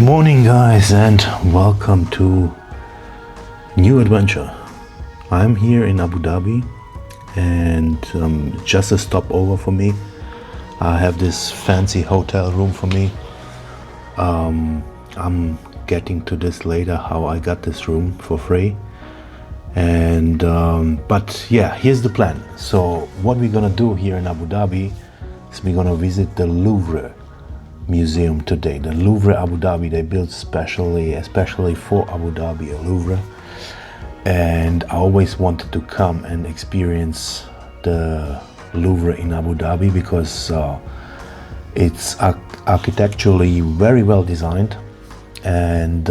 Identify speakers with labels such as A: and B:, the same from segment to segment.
A: Morning guys, and welcome to new adventure. I'm here in Abu Dhabi and just a stopover for me. I have this fancy hotel room for me. I'm getting to this later, how I got this room for free. And but yeah, here's the plan. So what we're gonna do here in Abu Dhabi is we're gonna visit the Louvre museum today. The Louvre Abu Dhabi, they built especially for Abu Dhabi, a Louvre. And I always wanted to come and experience the Louvre in Abu Dhabi because it's architecturally very well designed, and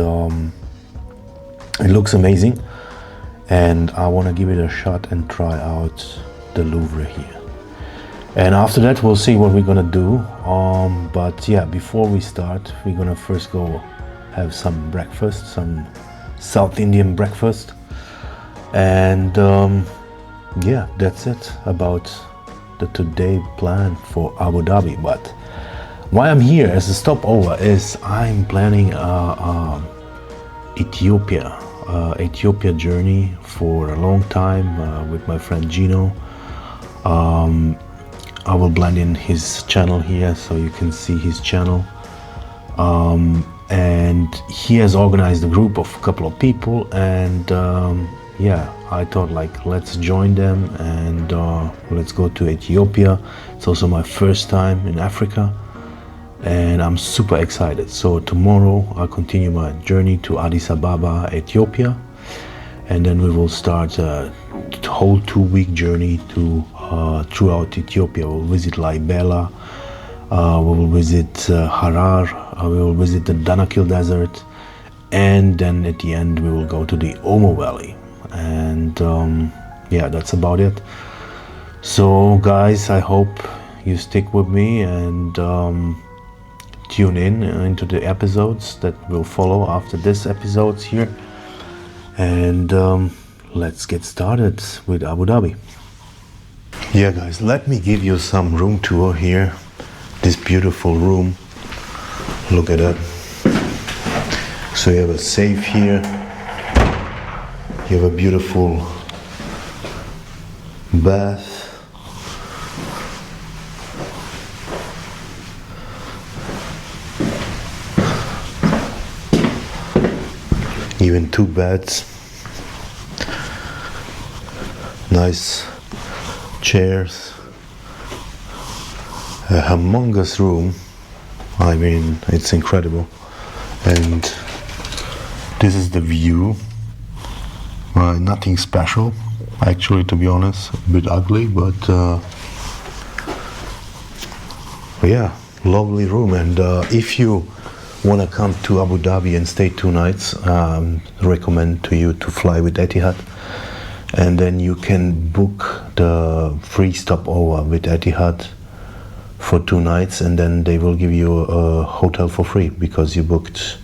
A: it looks amazing, and I want to give it a shot and try out the Louvre here. And after that we'll see what we're gonna do, but yeah, before we start we're gonna first go have some breakfast, some South Indian breakfast, and yeah, that's it about the today plan for Abu Dhabi. But why I'm here as a stopover is I'm planning Ethiopia journey for a long time with my friend Gino. I will blend in his channel here so you can see his channel, and he has organized a group of a couple of people, and yeah, I thought like let's join them and let's go to Ethiopia. It's also my first time in Africa and I'm super excited. So tomorrow I'll continue my journey to Addis Ababa, Ethiopia, and then we will start a whole 2-week journey to throughout Ethiopia. We'll visit Laibela, we will visit Harar, we will visit the Danakil Desert, and then at the end we will go to the Omo Valley. And yeah, that's about it. So guys, I hope you stick with me and tune in into the episodes that will follow after this episodes here, and let's get started with Abu Dhabi. Yeah guys, let me give you some room tour here. This beautiful room, look at that. So you have a safe here, you have a beautiful bath, even 2 beds, nice chairs, a humongous room. I mean, it's incredible. And this is the view. Nothing special, actually, to be honest, a bit ugly, but yeah, lovely room. And if you want to come to Abu Dhabi and stay 2 nights, recommend to you to fly with Etihad, and then you can book the free stopover with Etihad for 2 nights, and then they will give you a hotel for free because you booked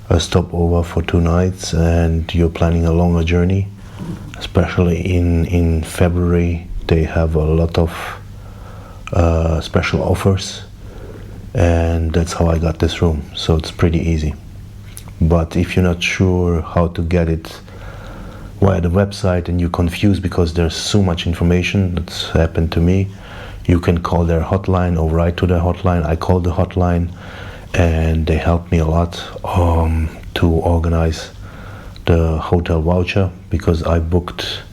A: a stopover for 2 nights and you're planning a longer journey. Especially in February they have a lot of special offers, and that's how I got this room. So it's pretty easy. But if you're not sure how to get it via the website and you're confused because there's so much information, that's happened to me, you can call their hotline or write to their hotline. I called the hotline and they helped me a lot to organize the hotel voucher, because I booked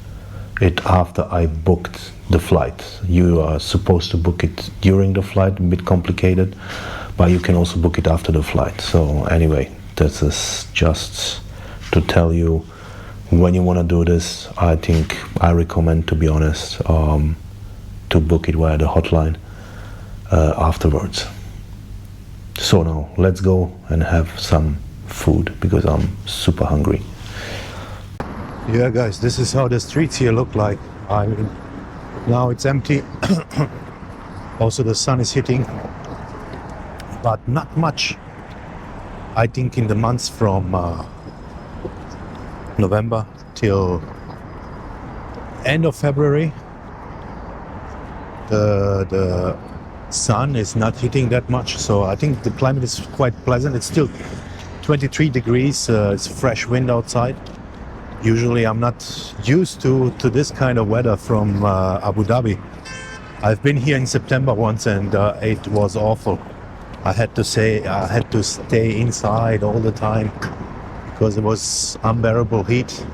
A: it after I booked the flight. You are supposed to book it during the flight, a bit complicated, but you can also book it after the flight. So anyway, that's just to tell you, when you want to do this, I think I recommend, to be honest, to book it via the hotline afterwards. So now let's go and have some food because I'm super hungry. Yeah guys, this is how the streets here look like. I mean, now it's empty. Also the sun is hitting, but not much. I think in the months from November till end of February, the sun is not hitting that much, so I think the climate is quite pleasant. It's still 23 degrees. It's fresh wind outside. Usually I'm not used to this kind of weather from Abu Dhabi. I've been here in September once and it was awful. I had to stay inside all the time because it was unbearable heat.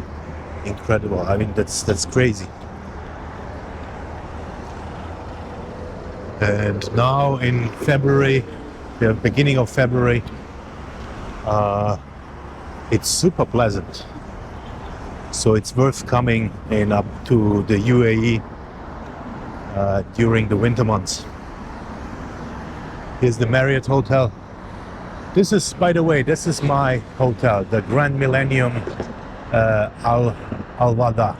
A: Incredible. I mean, that's crazy. And now in February, the beginning of February, it's super pleasant. So it's worth coming in up to the UAE during the winter months. Here's the Marriott Hotel. This is, by the way, this is my hotel, the Grand Millennium Al Wada.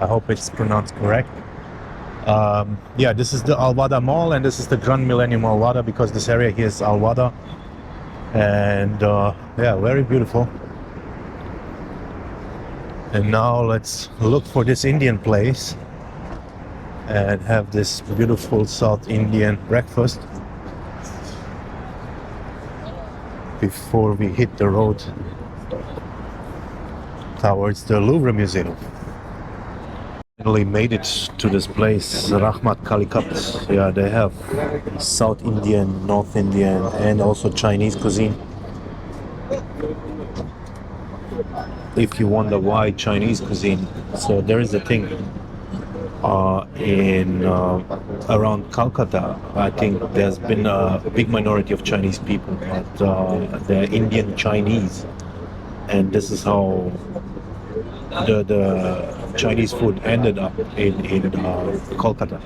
A: I hope it's pronounced correct. Yeah, this is the Al Wada Mall, and this is the Grand Millennium Al Wada, because this area here is Al Wada. And yeah, very beautiful. And now let's look for this Indian place and have this beautiful South Indian breakfast before we hit the road towards the Louvre Museum. Finally made it to this place, Rahmat Kalikat. Yeah, they have South Indian, North Indian, and also Chinese cuisine. If you wonder why Chinese cuisine, so there is a thing in around Calcutta. I think there's been a big minority of Chinese people, but they're Indian Chinese, and this is how the Chinese food ended up in Kolkata.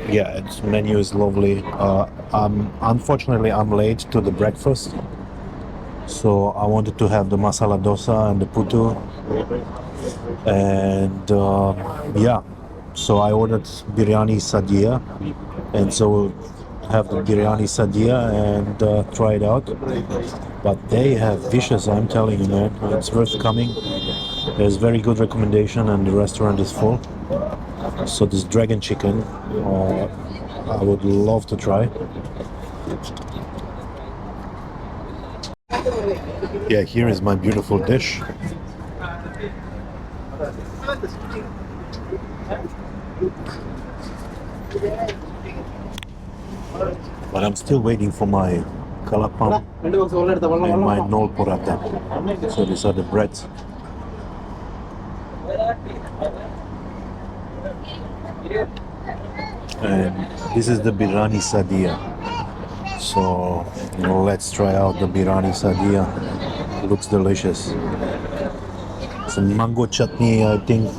A: Yeah, its menu is lovely. Unfortunately, I'm late to the breakfast, so I wanted to have the masala dosa and the putu, and yeah, so I ordered biryani sadia, and so we'll have the biryani sadia and try it out. But they have dishes, I'm telling you, man, it's worth coming. There's very good recommendation, and the restaurant is full. So this dragon chicken, I would love to try. Yeah, here is my beautiful dish. But I'm still waiting for my kalapam and my nol porata. So these are the breads. And this is the biryani sadia. So let's try out the biryani sadia. It looks delicious. Some mango chutney, I think.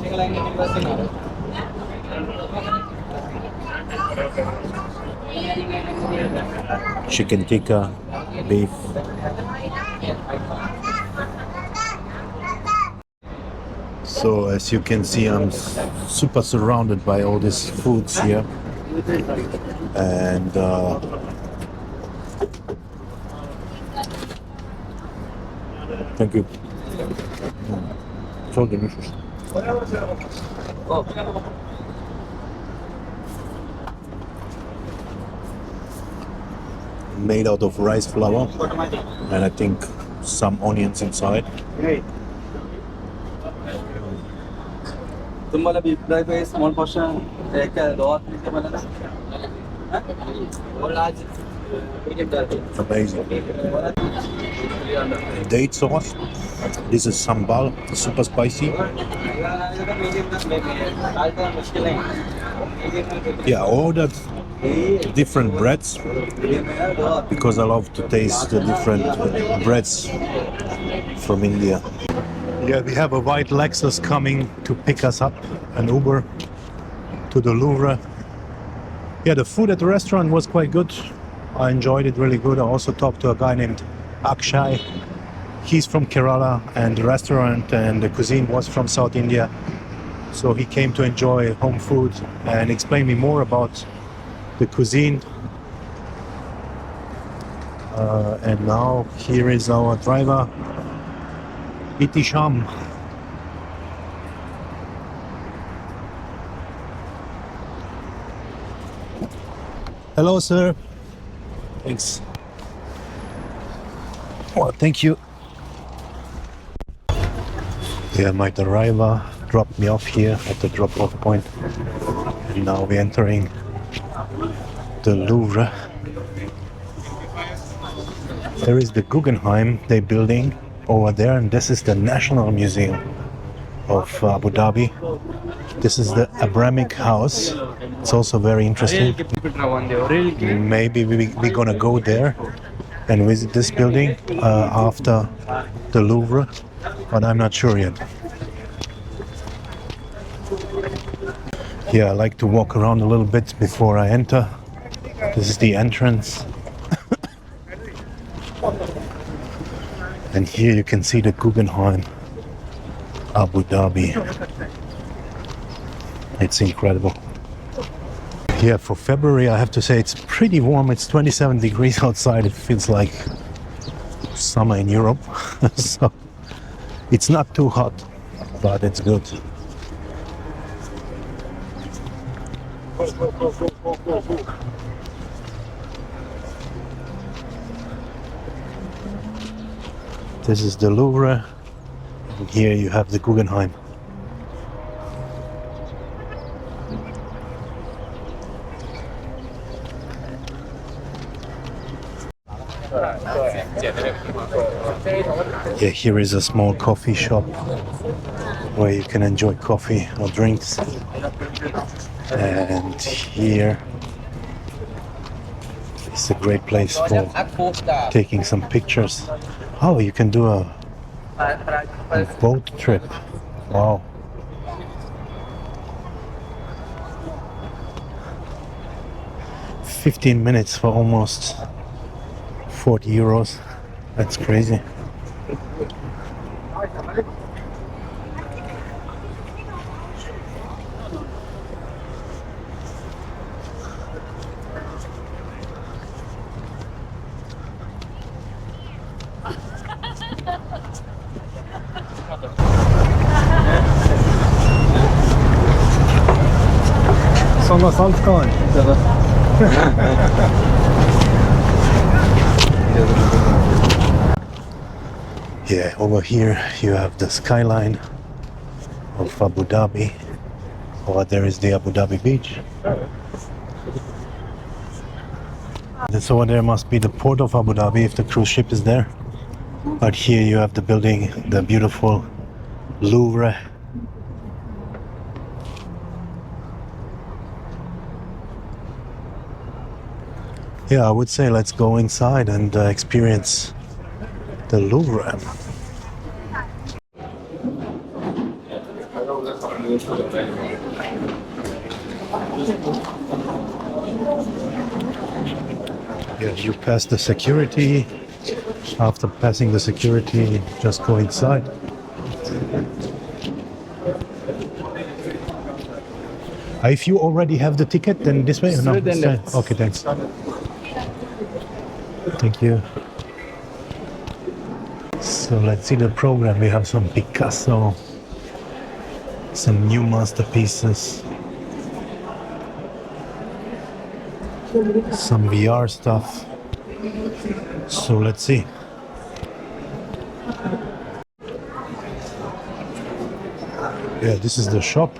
A: Chicken tikka, beef. So as you can see, I'm super surrounded by all these foods here, and thank you. So delicious. Made out of rice flour, and I think some onions inside.
B: Small portion,
A: Amazing. Date sauce. This is sambal, super spicy. Yeah, I ordered different breads because I love to taste the different breads from India. Yeah, we have a white Lexus coming to pick us up, an Uber to the Louvre. Yeah, the food at the restaurant was quite good. I enjoyed it really good. I also talked to a guy named Akshay. He's from Kerala, and the restaurant and the cuisine was from South India. So he came to enjoy home food and explain me more about the cuisine. And now here is our driver, Itisham. Hello, sir. Thanks. Well, thank you. Yeah, my driver dropped me off here at the drop-off point, and now we're entering the Louvre. There is the Guggenheim they're building over there, and this is the National Museum of Abu Dhabi. This is the Abrahamic house. It's also very interesting. Maybe we're gonna go there and visit this building after the Louvre, but I'm not sure yet. Yeah, I like to walk around a little bit before I enter. This is the entrance. And here you can see the Guggenheim, Abu Dhabi. It's incredible. Yeah, for February I have to say it's pretty warm. It's 27 degrees outside. It feels like summer in Europe. So it's not too hot, but it's good. This is the Louvre, and here you have the Guggenheim. Yeah, here is a small coffee shop where you can enjoy coffee or drinks. And here is a great place for taking some pictures. Oh, you can do a boat trip. Wow. $15 minutes for almost 40 euros. That's crazy.
B: Sonra sal tıkamayın.
A: Yeah, over here you have the skyline of Abu Dhabi. Over there is the Abu Dhabi beach. This over there must be the port of Abu Dhabi if the cruise ship is there. But here you have the building, the beautiful Louvre. Yeah, I would say let's go inside and experience the Louvre. Yeah, you pass the security. After passing the security, just go inside. If you already have the ticket, then this way? No, this way? Okay, thanks. Thank you. So let's see the program. We have some Picasso, some new masterpieces, some VR stuff. So let's see. Yeah, this is the shop.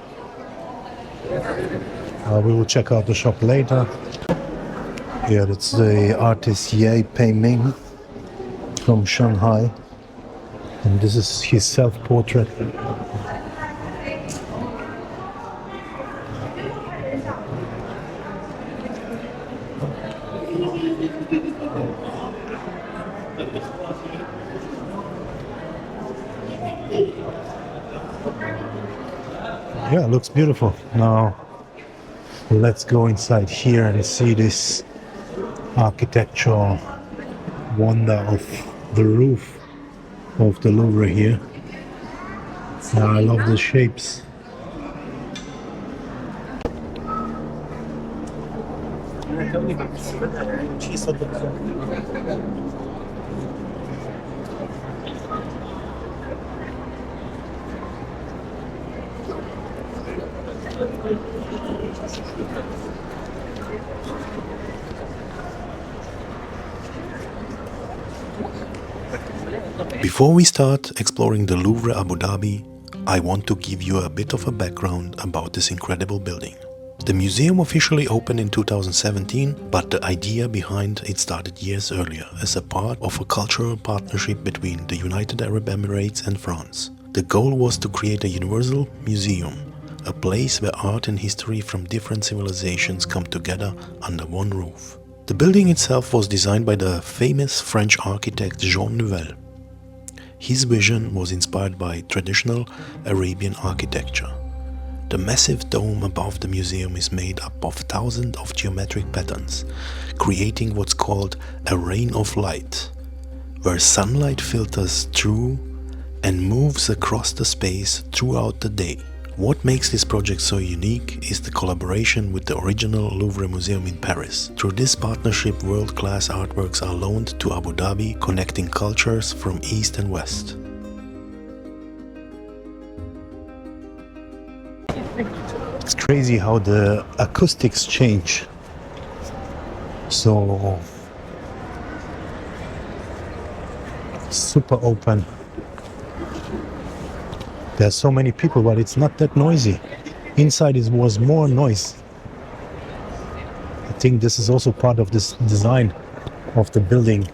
A: We will check out the shop later. Yeah, that's the artist Ye Pei Ming from Shanghai. And this is his self-portrait. Yeah, it looks beautiful. Now, let's go inside here and see this architectural wonder of the roof of the Louvre here. I love the shapes. Before we start exploring the Louvre Abu Dhabi, I want to give you a bit of a background about this incredible building. The museum officially opened in 2017, but the idea behind it started years earlier as a part of a cultural partnership between the United Arab Emirates and France. The goal was to create a universal museum, a place where art and history from different civilizations come together under one roof. The building itself was designed by the famous French architect Jean Nouvel. His vision was inspired by traditional Arabian architecture. The massive dome above the museum is made up of thousands of geometric patterns, creating what's called a rain of light, where sunlight filters through and moves across the space throughout the day. What makes this project so unique is the collaboration with the original Louvre Museum in Paris. Through this partnership, world-class artworks are loaned to Abu Dhabi, connecting cultures from east and west. It's crazy how the acoustics change. So super open. There's so many people, but it's not that noisy. Inside it was more noise. I think this is also part of this design of the building.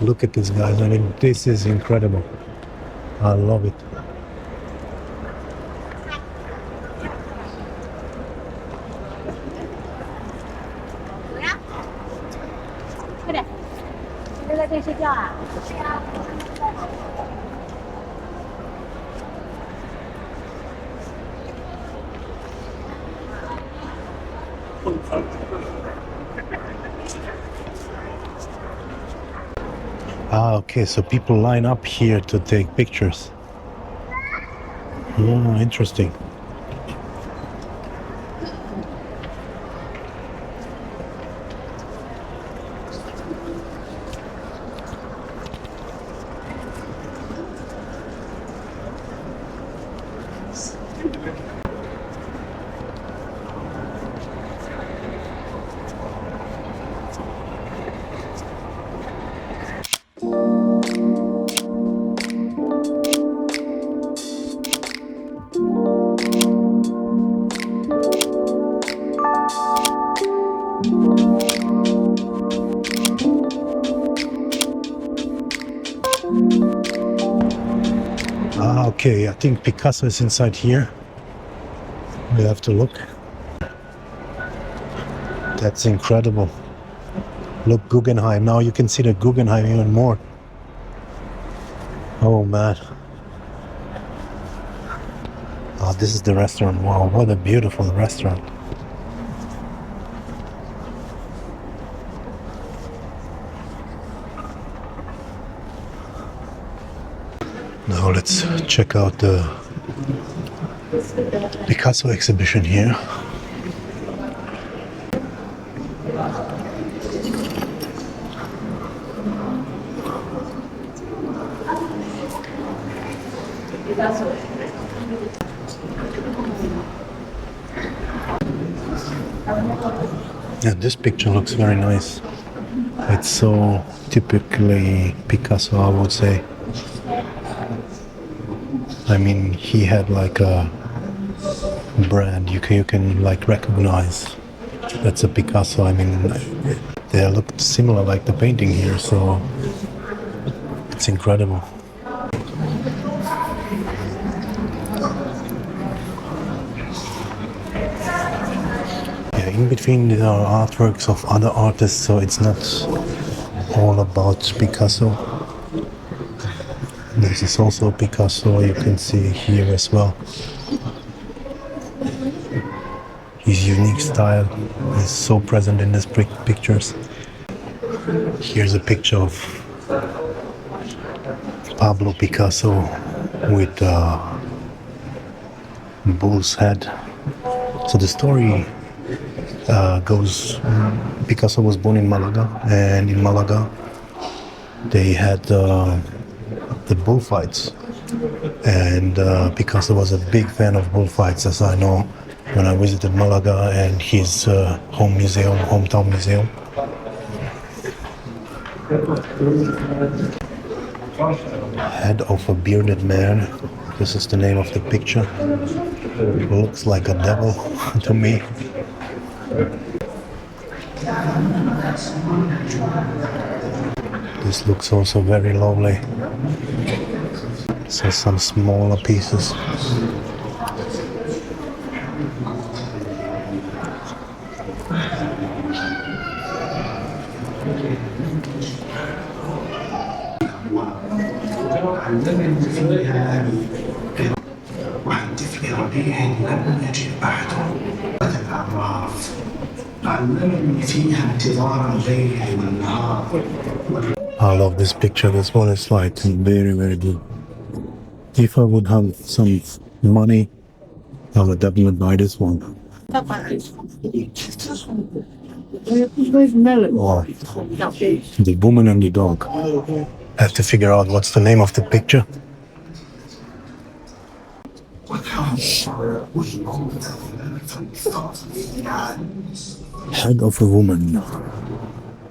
A: Look at this, guys. I mean, this is incredible. I love it. Okay, so people line up here to take pictures. Oh, interesting. Okay, I think Picasso is inside here. We have to look. That's incredible. Look, Guggenheim. Now you can see the Guggenheim even more. Oh man. Oh, this is the restaurant. Wow, what a beautiful restaurant. Now let's check out the Picasso exhibition here. Yeah, this picture looks very nice. It's so typically Picasso, I would say. I mean, he had like a brand you can like recognize. That's a Picasso. I mean, they look similar like the painting here, so it's incredible. Yeah, in between there are artworks of other artists, so it's not all about Picasso. This is also Picasso, you can see here as well. His unique style is so present in these pictures. Here's a picture of Pablo Picasso with a bull's head. So the story goes, Picasso was born in Malaga, and in Malaga they had the bullfights, and Picasso was a big fan of bullfights, as I know when I visited Malaga and his hometown museum. Head of a bearded man. This is the name of the picture. Looks like a devil to me. This looks also very lovely. So some smaller pieces.
C: علمني فيها وعن طفل ربيع لم يجد أحد الأعراف علمني فيها انتظار الليل والنهار.
A: I love this picture. This one is like very, very good. If I would have some money, I would definitely buy this one. Oh, the woman and the dog. I have to figure out what's the name of the picture. Head of a woman.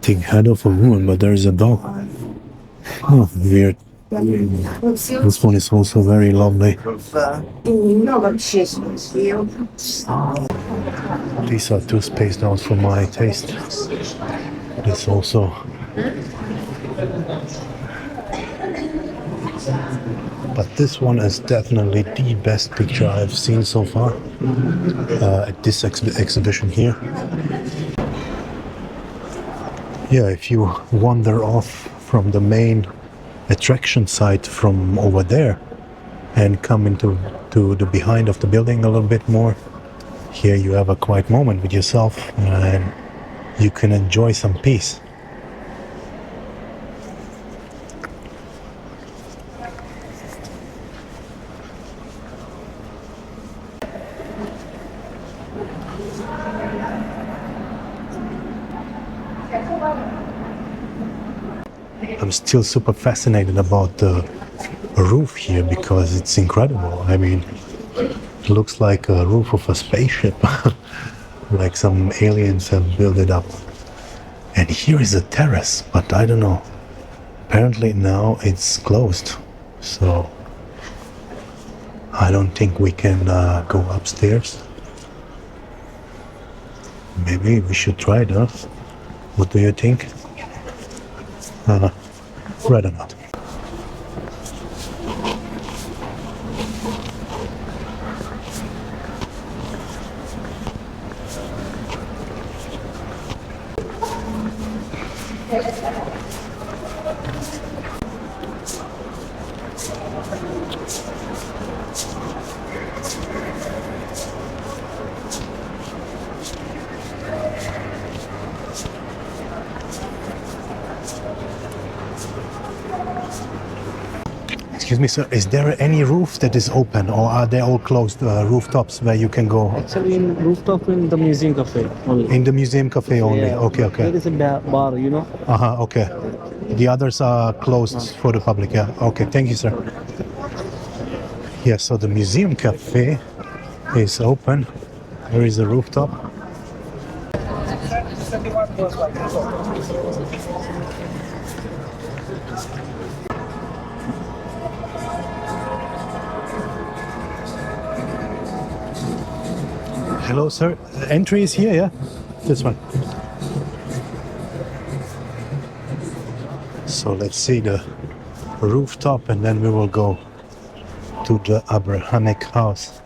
A: The head of a woman, but there is a dog. Oh, weird. This one is also very lovely. These are too spaced out for my taste. This also. But this one is definitely the best picture I've seen so far at this exhibition here. Yeah, if you wander off from the main attraction site from over there and come into the behind of the building a little bit more, here you have a quiet moment with yourself and you can enjoy some peace. I'm still super fascinated about the roof here because it's incredible. I mean, it looks like a roof of a spaceship, like some aliens have built it up. And here is a terrace, but I don't know. Apparently now it's closed, so I don't think we can go upstairs. Maybe we should try it, huh? What do you think? Rather not. Excuse me, sir, is there any roof that is open or are they all closed rooftops where you can go?
B: Actually, in rooftop in the museum cafe only.
A: In the museum cafe only?
B: Yeah,
A: Okay, okay.
B: There is a bar, you know.
A: Okay. The others are closed for the public, yeah. Okay, thank you, sir. Yeah, so the museum cafe is open. There is a rooftop. Hello, sir. Entry is here, yeah? This one. So let's see the rooftop and then we will go to the Abrahamic house.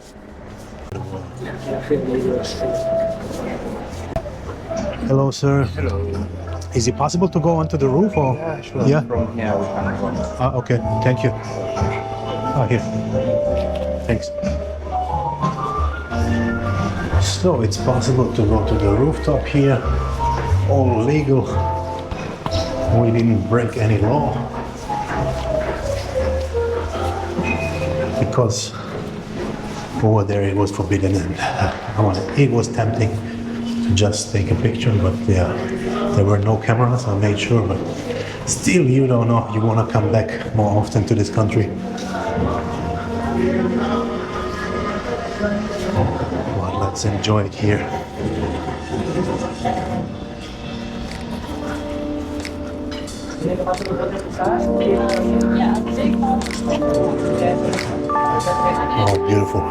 A: Hello, sir.
D: Hello.
A: Is it possible to go onto the roof or?
D: Yeah, sure.
A: Yeah?
D: From here we can go.
A: Okay, thank you. Here. Thanks. So it's possible to go to the rooftop here, all legal. We didn't break any law because over there it was forbidden and it was tempting to just take a picture, but yeah, there were no cameras, I made sure, but still you don't know, you want to come back more often to this country. Well, let's enjoy it here. Oh, beautiful.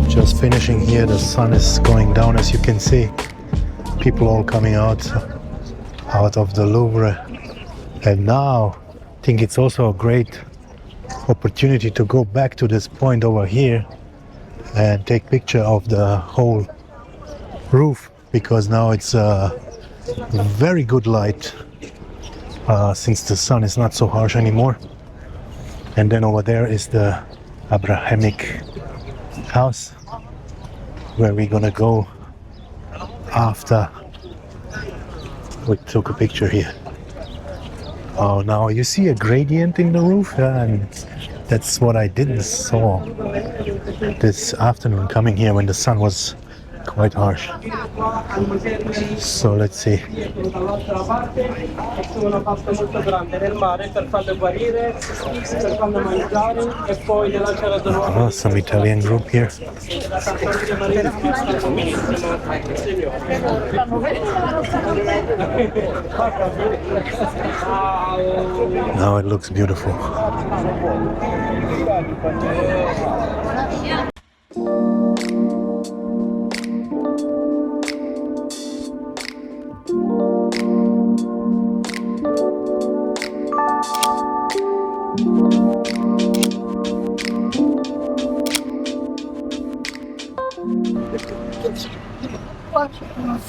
A: Just finishing here, the sun is going down as you can see. People all coming out of the Louvre. And now I think it's also a great opportunity to go back to this point over here and take picture of the whole roof, because now it's a very good light since the sun is not so harsh anymore. And then over there is the Abrahamic house where we're gonna go after we took a picture here. Oh, now you see a gradient in the roof, and that's what I didn't saw this afternoon coming here when the sun was quite harsh. So let's see. Oh, some Italian group here. Now it looks beautiful.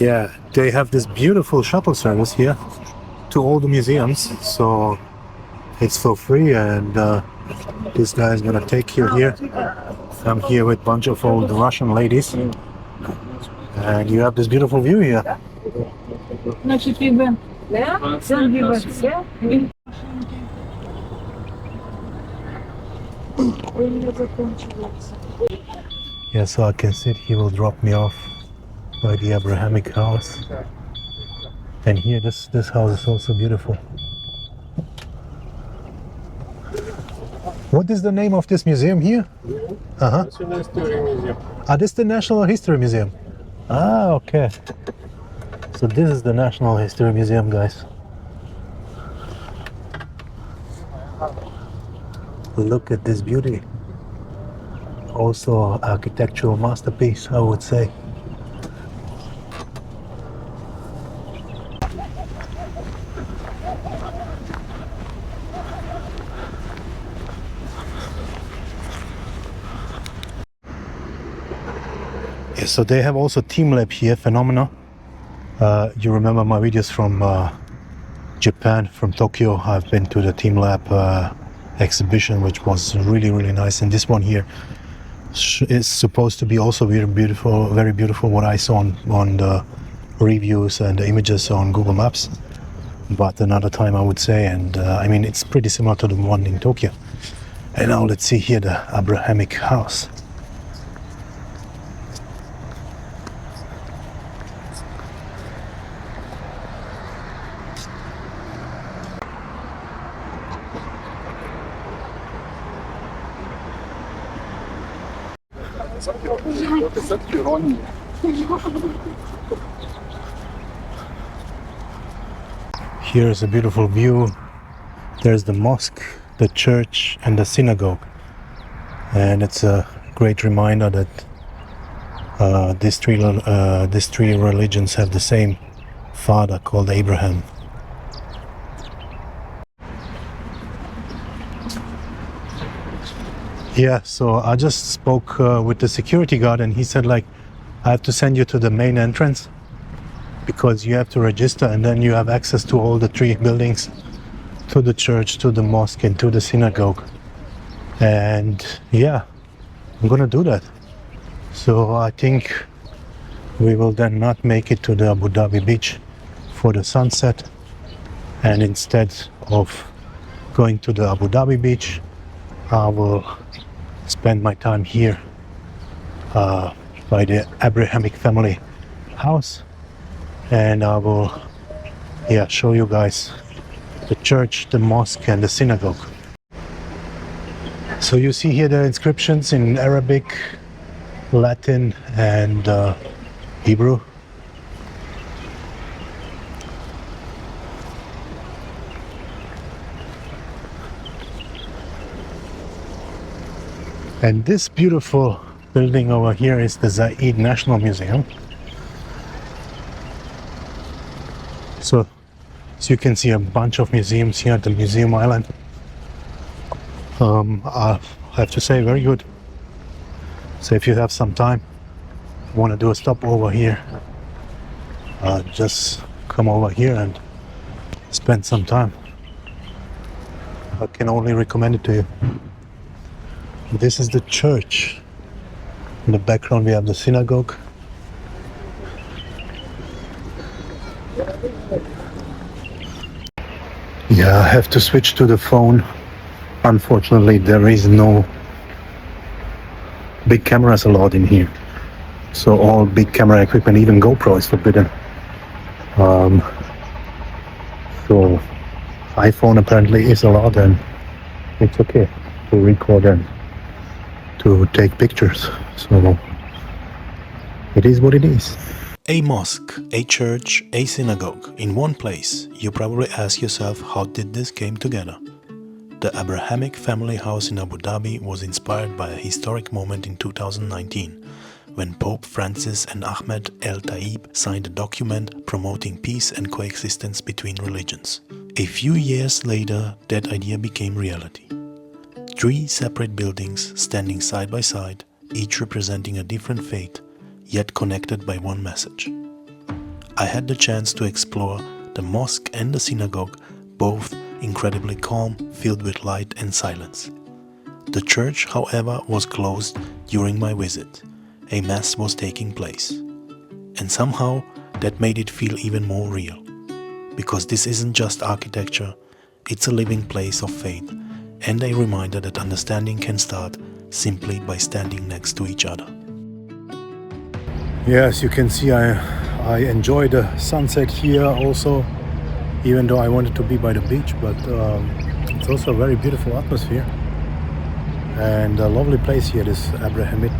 A: Yeah, they have this beautiful shuttle service here to all the museums, so it's for free, and this guy is gonna take you here. I'm here with a bunch of old Russian ladies, and you have this beautiful view here. Yeah, so I can sit, he will drop me off by the Abrahamic house. And here, this house is also beautiful. What is the name of this museum here? Uh-huh. Ah, this is the National History Museum. Ah, okay. So this is the National History Museum, guys. Look at this beauty. Also architectural masterpiece, I would say. Yeah, so they have also Team Lab here, Phenomena. You remember my videos from Japan, from Tokyo. I've been to the Team Lab exhibition, which was really, really nice. And this one here is supposed to be also very beautiful, what I saw on the reviews and the images on Google Maps. But another time, I would say. And I mean, it's pretty similar to the one in Tokyo. And now let's see here the Abrahamic house. Here is a beautiful view. There's the mosque, the church, and the synagogue. And it's a great reminder that these three religions have the same father called Abraham. Yeah, so I just spoke with the security guard, and he said, like, I have to send you to the main entrance because you have to register, and then you have access to all the three buildings, to the church, to the mosque, and to the synagogue. And yeah, I'm gonna do that. So I think we will then not make it to the Abu Dhabi beach for the sunset, and instead of going to the Abu Dhabi beach, I will spend my time here by the Abrahamic family house, and I will show you guys the church, the mosque and the synagogue. So you see here the inscriptions in Arabic, Latin and Hebrew. And this beautiful building over here is the Zayed National Museum. So as you can see, a bunch of museums here at the Museum Island. I have to say, very good. So if you have some time, want to do a stopover here, just come over here and spend some time. I can only recommend it to you. This is the church. In the background we have the synagogue. Yeah, I have to switch to the phone. Unfortunately, there is no big cameras allowed in here. So all big camera equipment, even GoPro, is forbidden. So iPhone apparently is allowed, and it's okay to record and to take pictures. So it is what it is. A mosque, a church, a synagogue in one place. You probably ask yourself, how did this came together? The Abrahamic family house in Abu Dhabi was inspired by a historic moment in 2019, when Pope Francis and Ahmed El Taib signed a document promoting peace and coexistence between religions. A few years later, that idea became reality. 3 separate buildings standing side by side, each representing a different faith, yet connected by one message. I had the chance to explore the mosque and the synagogue, both incredibly calm, filled with light and silence. The church, however, was closed during my visit. A mass was taking place. And somehow that made it feel even more real. Because this isn't just architecture, it's a living place of faith, and a reminder that understanding can start simply by standing next to each other. Yes, you can see I enjoy the sunset here also, even though I wanted to be by the beach, but it's also a very beautiful atmosphere and a lovely place here, this Abrahamic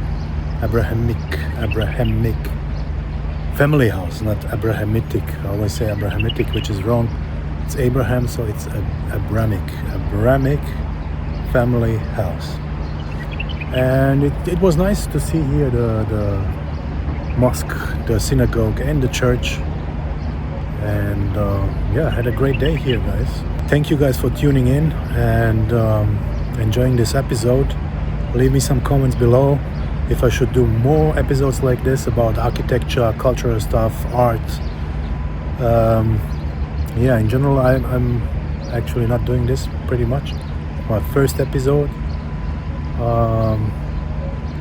A: family house, not Abrahamitic. I always say Abrahamitic, which is wrong. It's Abraham, so it's Abrahamic family house. And it was nice to see here the mosque, the synagogue and the church. And I had a great day here, guys. Thank you guys for tuning in and enjoying this episode. Leave me some comments below if I should do more episodes like this about architecture, cultural stuff, art. In general, I'm actually not doing this pretty much. My first episode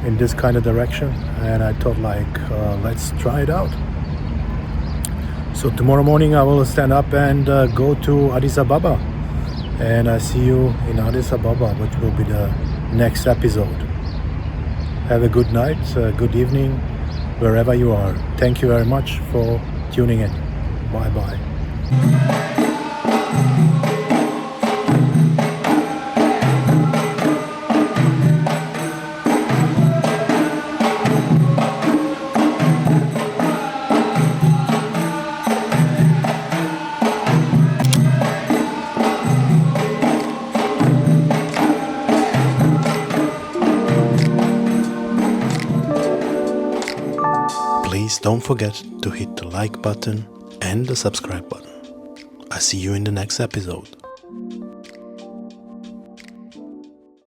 A: in this kind of direction, and I thought let's try it out. So tomorrow morning I will stand up and go to Addis Ababa, and I see you in Addis Ababa, which will be the next episode. Have a good night, good evening, wherever you are. Thank you very much for tuning in. Bye bye. Please don't forget to hit the like button and the subscribe button. I see you in the next episode.